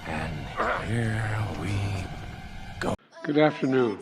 And here we go. Good afternoon.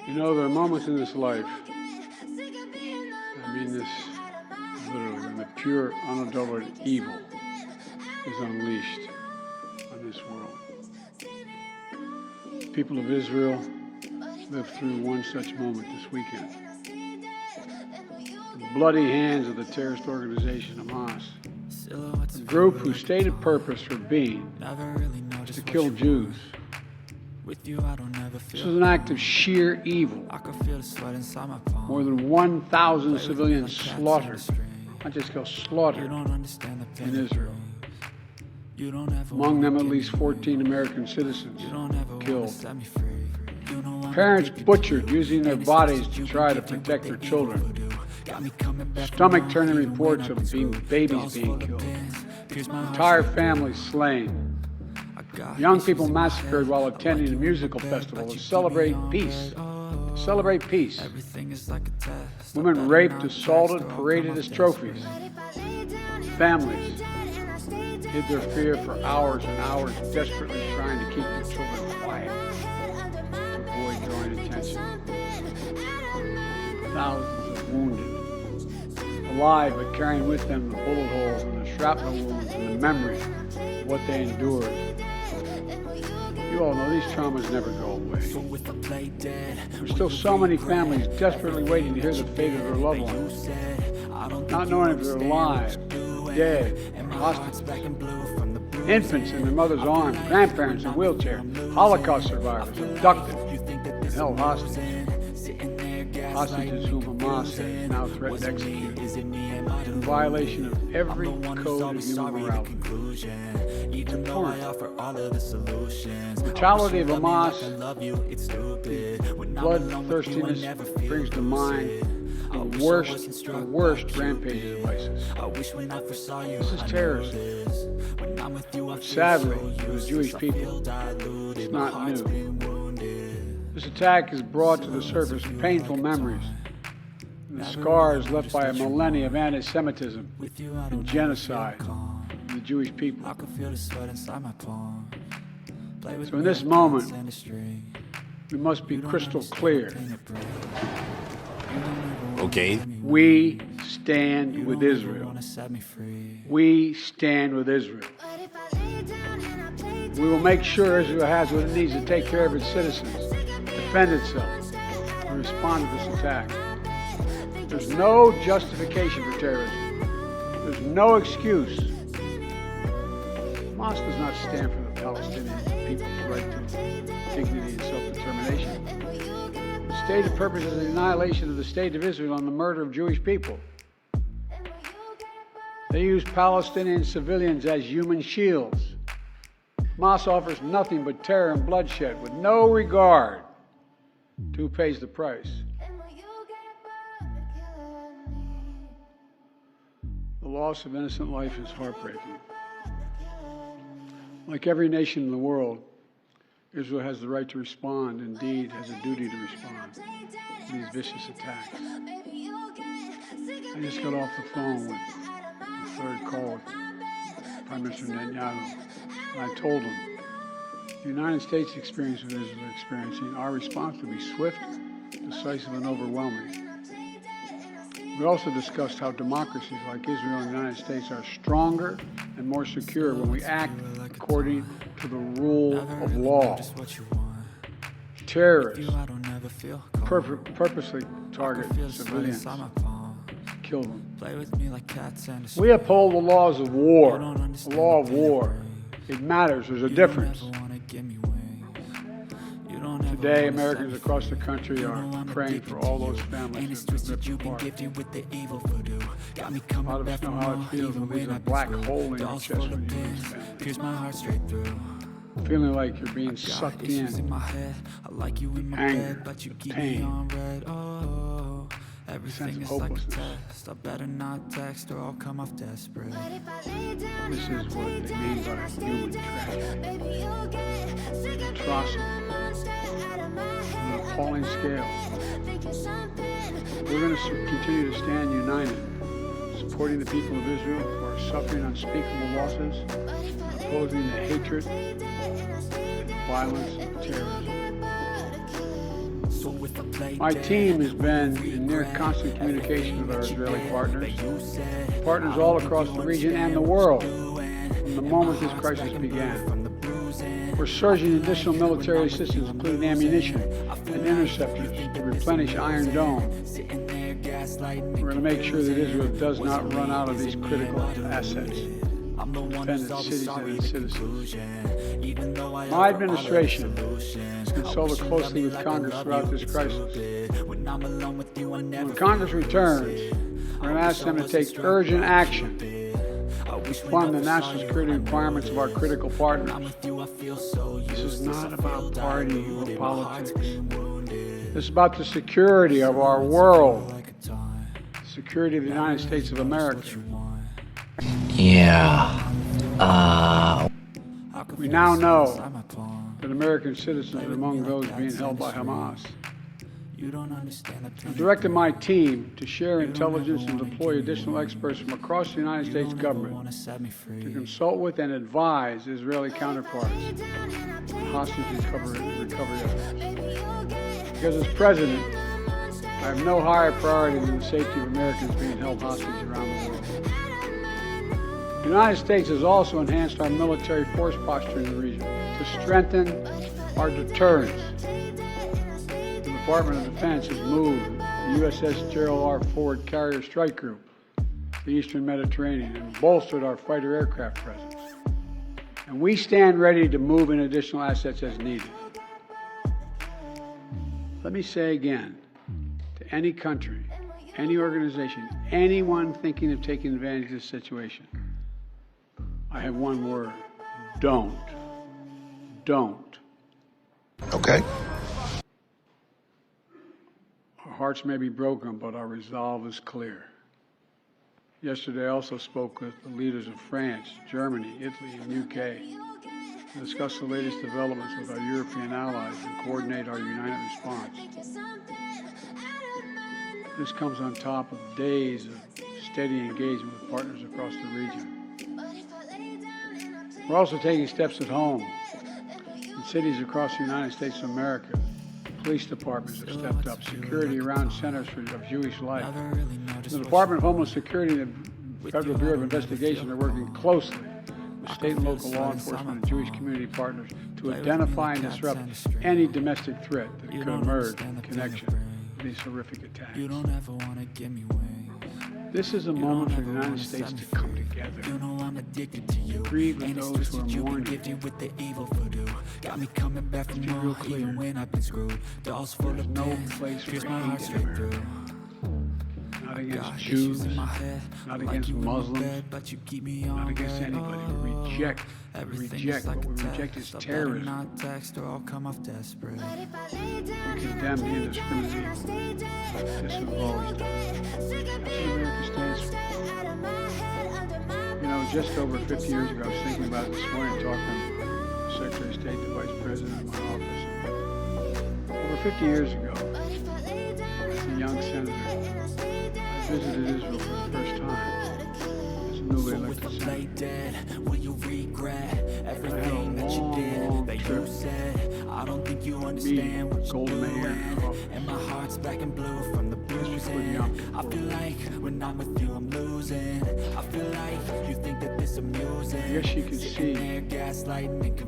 You know, there are moments in this life, I mean this literally, when the pure, unadulterated evil is unleashed on this world. The people of Israel lived through one such moment this weekend. The bloody hands of the terrorist organization Hamas, a group whose stated purpose for being is to kill Jews. This was an act of sheer evil. More than 1,000 civilians slaughtered, not just killed, slaughtered in Israel. Among them, at least 14 American citizens killed. Parents butchered, using their bodies to try to protect their children. Stomach-turning reports of babies being killed. Entire families slain. Young people massacred while attending a musical festival to celebrate peace. Women raped, assaulted, paraded as trophies. Families hid their fear for hours and hours, desperately trying to keep their children quiet to avoid drawing attention. Thousands of wounded, alive but carrying with them the bullet holes and the shrapnel wounds and the memory of what they endured. You all know these traumas never go away. There's still so many families desperately waiting to hear the fate of their loved ones, not knowing if they're alive, dead, or hostages. Infants in their mother's arms, grandparents in wheelchairs, Holocaust survivors abducted and held hostage. Hostages whom Hamas has now threatened to execute in violation of every code of human morality. It's abhorrent. The brutality of Hamas, bloodthirstiness brings to mind the worst rampage devices. This is terrorism. But sadly, for the Jewish people, it's not new. This attack has brought to the surface painful memories and the scars left by a millennia of anti-Semitism and genocide of the Jewish people. So in this moment, we must be crystal clear. Okay. We stand with Israel. We stand with Israel. We will make sure Israel has what it needs to take care of its citizens, defend itself, and respond to this attack. There's no justification for terrorism. There's no excuse. Hamas does not stand for the Palestinian people's right to dignity and self-determination. The stated purpose is the annihilation of the state of Israel and the murder of Jewish people. They use Palestinian civilians as human shields. Hamas offers nothing but terror and bloodshed with no regard to who pays the price. The loss of innocent life is heartbreaking. Like every nation in the world, Israel has the right to respond, indeed has a duty to respond to these vicious attacks. I just got off the phone with the third call with Prime Minister Netanyahu, and I told him the United States experience what Israel is experiencing, our response will be swift, decisive, and overwhelming. We also discussed how democracies like Israel and the United States are stronger and more secure when we act according to the rule of law. Terrorists purposely target civilians, kill them. We uphold the laws of war, the law of war. It matters, there's a difference. Today, Americans across the country are praying for all those families who have been ripped apart. A lot of us know how it feels when there's a black hole in your chest when you lose family. Feeling like you're being sucked in. Anger, pain, a sense of hopelessness. This is what they mean by human tragedy. Atrocity. On an appalling scale. We're going to continue to stand united, supporting the people of Israel who are suffering unspeakable losses, and opposing the hatred and violence of terrorism. My team has been in near constant communication with our Israeli partners all across the region and the world from the moment this crisis began. We're surging additional military assistance, including ammunition and interceptors, to replenish Iron Dome. We're going to make sure that Israel does not run out of these critical assets to defend its cities and its citizens. My administration has consulted closely with Congress throughout this crisis. When Congress returns, we're going to ask them to take urgent action to fund the national security requirements of our critical partners. This is not about party or politics. This is about the security of our world, the security of the United States of America. We now know that American citizens are among those being held by Hamas. I've directed my team to share intelligence and deploy additional experts from across the United States government to consult with and advise Israeli counterparts on hostage recovery efforts. Because as president, I have no higher priority than the safety of Americans being held hostage around the world. The United States has also enhanced our military force posture in the region to strengthen our deterrence. The Department of Defense has moved the USS Gerald R. Ford Carrier Strike Group to the Eastern Mediterranean and bolstered our fighter aircraft presence. And we stand ready to move in additional assets as needed. Let me say again, to any country, any organization, anyone thinking of taking advantage of this situation, I have one word: don't. Don't. Okay. Our hearts may be broken, but our resolve is clear. Yesterday I also spoke with the leaders of France, Germany, Italy, and UK to discuss the latest developments with our European allies and coordinate our united response. This comes on top of days of steady engagement with partners across the region. We're also taking steps at home. In cities across the United States of America, police departments have stepped up security around centers of Jewish life. The Department of Homeland Security and the Federal Bureau of Investigation are working closely with state and local law enforcement and Jewish community partners to identify and disrupt any domestic threat that could emerge in connection with these horrific attacks. This is a moment for the United States to come together, to grieve with those who are mourning. Let's be real clear. There's no place for hate in America. Not against Jews, not against Muslims, not against anybody. We reject, what we reject is terrorism. We condemn the indiscriminate evil. This is what we've always done. That's what America stands for. You know, just over 50 years ago, I was thinking about it this morning, talking to the Secretary of State, the Vice President of my office. Over 50 years ago, as a young senator, I visited Israel for the first time as a newly elected senator. I had a long trip meeting with Golda Meir in her office. And my heart's black and blue from the bruising. I feel like when I'm with you I'm losing. I feel like you think that this amusing. I guess you could see the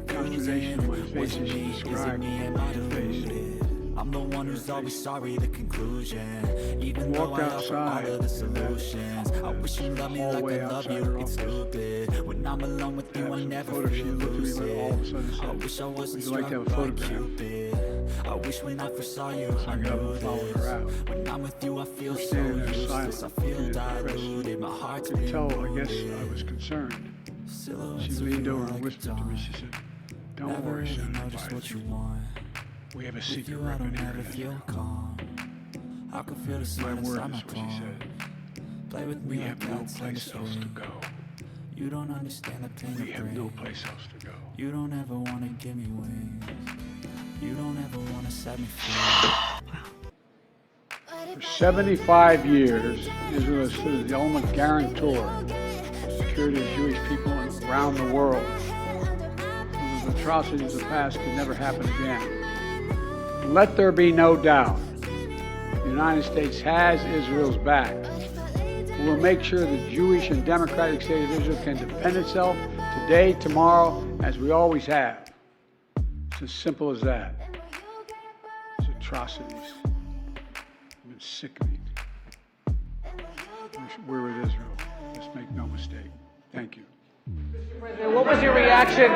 consternation on my face as she described my face. I'm the one who's always sorry, the conclusion. Even though I offer all of the solutions, I wish you loved me like I love you, it's stupid. When I'm alone with you, I never feel lucid. I wish I wasn't struck by Cupid. I wish when I first saw you, I knew this. When I'm with you, I feel so useless. I feel diluted, my heart's been I guess I was concerned. She leaned over and whispered to me, she said, "Don't worry, son, we have a secret weapon here. I can feel the My sun word inside is my what she palm. said. Play with We me have like no that's place else to go. You don't understand the pain We of have no pain. place else to go." You don't ever wanna give me wings. You don't ever wanna set me free. For 75 years, Israel has stood as the ultimate guarantor of the security of Jewish people around the world. So the atrocities of the past could never happen again. Let there be no doubt, the United States has Israel's back. We will make sure the Jewish and democratic state of Israel can defend itself today, tomorrow, as we always have. It's as simple as that. It's atrocities. It's sickening. We're with Israel. Let's make no mistake. Thank you. President, what was your reaction